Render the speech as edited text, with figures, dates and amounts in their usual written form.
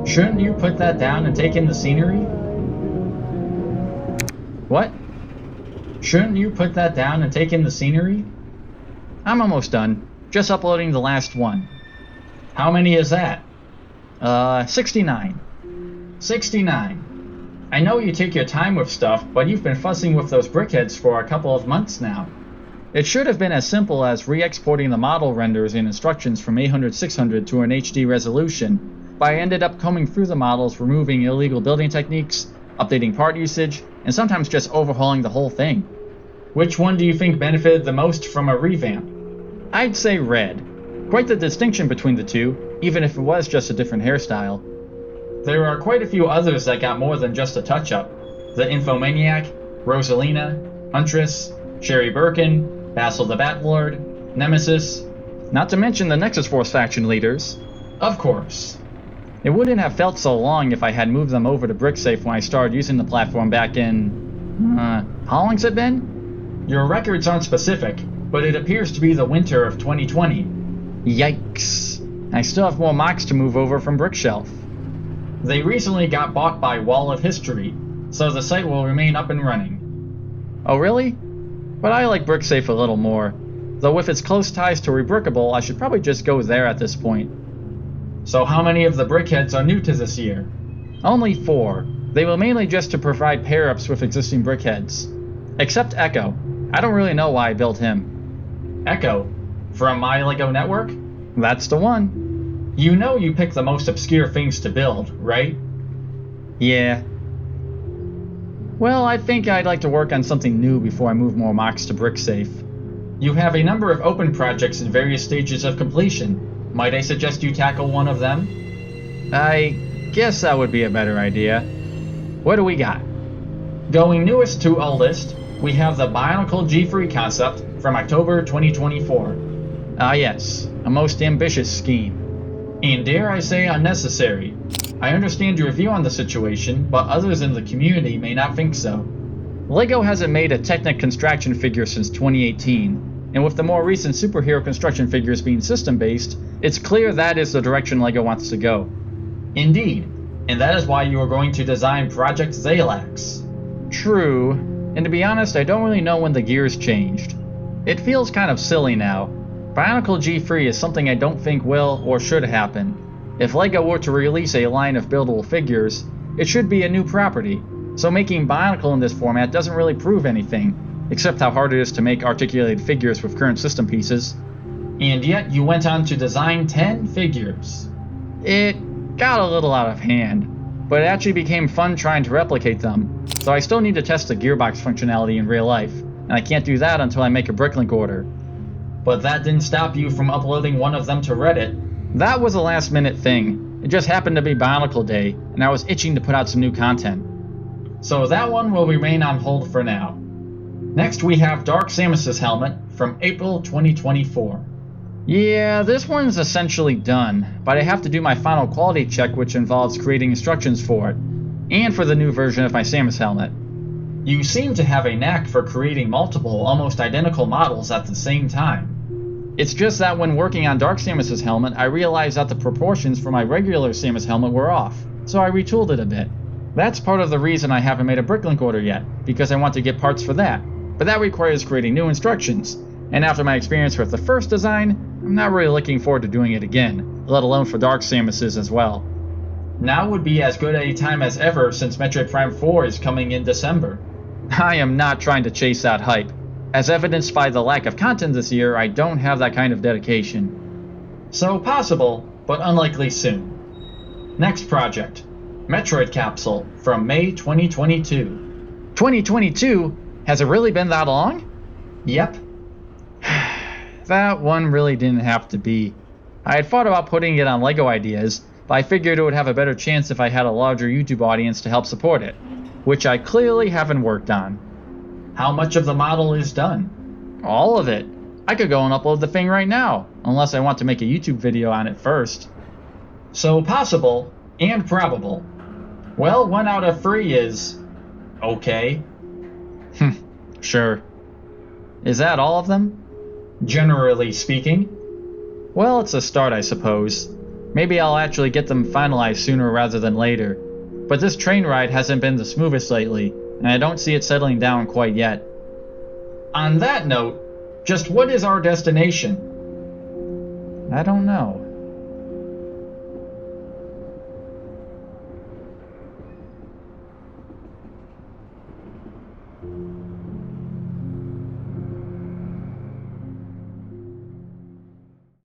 Shouldn't you put that down and take in the scenery? What? Shouldn't you put that down and take in the scenery? I'm almost done. Just uploading the last one. How many is that? 69. 69. I know you take your time with stuff, but you've been fussing with those brickheads for a couple of months now. It should have been as simple as re-exporting the model renders and instructions from 800-600 to an HD resolution, but I ended up combing through the models, removing illegal building techniques, updating part usage, and sometimes just overhauling the whole thing. Which one do you think benefited the most from a revamp? I'd say red. Quite the distinction between the two, even if it was just a different hairstyle. There are quite a few others that got more than just a touch-up. The Infomaniac, Rosalina, Huntress, Sherry Birkin, Basil the Batlord, Nemesis, not to mention the Nexus Force faction leaders. Of course. It wouldn't have felt so long if I had moved them over to BrickSafe when I started using the platform back in... how long's it been? Your records aren't specific, but it appears to be the winter of 2020. Yikes. I still have more MOCs to move over from Brickshelf. They recently got bought by Wall of History, so the site will remain up and running. Oh really? But I like BrickSafe a little more, though with its close ties to Rebrickable, I should probably just go there at this point. So how many of the brickheads are new to this year? Only 4. They were mainly just to provide pair-ups with existing brickheads. Except Echo. I don't really know why I built him. Echo? From My LEGO Network? That's the one. You know you pick the most obscure things to build, right? Yeah. Well, I think I'd like to work on something new before I move more MOCs to BrickSafe. You have a number of open projects in various stages of completion. Might I suggest you tackle one of them? I guess that would be a better idea. What do we got? Going newest to our list, we have the Bionicle G3 concept from October 2024. Ah yes, a most ambitious scheme. And dare I say unnecessary. I understand your view on the situation, but others in the community may not think so. LEGO hasn't made a Technic construction figure since 2018, and with the more recent superhero construction figures being system-based, it's clear that is the direction LEGO wants to go. Indeed, and that is why you are going to design Project Zalax. True, and to be honest, I don't really know when the gears changed. It feels kind of silly now. Bionicle G3 is something I don't think will or should happen. If LEGO were to release a line of buildable figures, it should be a new property, so making Bionicle in this format doesn't really prove anything, except how hard it is to make articulated figures with current system pieces. And yet you went on to design 10 figures. It got a little out of hand, but it actually became fun trying to replicate them, so I still need to test the gearbox functionality in real life, and I can't do that until I make a Bricklink order. But that didn't stop you from uploading one of them to Reddit. That was a last minute thing. It just happened to be Bionicle Day, and I was itching to put out some new content. So that one will remain on hold for now. Next we have Dark Samus's helmet from April 2024. Yeah, this one's essentially done, but I have to do my final quality check, which involves creating instructions for it, and for the new version of my Samus helmet. You seem to have a knack for creating multiple, almost identical models at the same time. It's just that when working on Dark Samus's helmet, I realized that the proportions for my regular Samus helmet were off, so I retooled it a bit. That's part of the reason I haven't made a Bricklink order yet, because I want to get parts for that, but that requires creating new instructions, and after my experience with the first design, I'm not really looking forward to doing it again, let alone for Dark Samus's as well. Now would be as good a time as ever since Metroid Prime 4 is coming in December. I am not trying to chase that hype. As evidenced by the lack of content this year, I don't have that kind of dedication. So possible, but unlikely soon. Next project, Metroid Capsule from May 2022. 2022? Has it really been that long? Yep. That one really didn't have to be. I had thought about putting it on LEGO Ideas, but I figured it would have a better chance if I had a larger YouTube audience to help support it, which I clearly haven't worked on. How much of the model is done? All of it. I could go and upload the thing right now, unless I want to make a YouTube video on it first. So possible and probable. Well, 1 out of 3 is... okay. Sure. Is that all of them? Generally speaking. Well, it's a start, I suppose. Maybe I'll actually get them finalized sooner rather than later. But this train ride hasn't been the smoothest lately, and I don't see it settling down quite yet. On that note, just what is our destination? I don't know.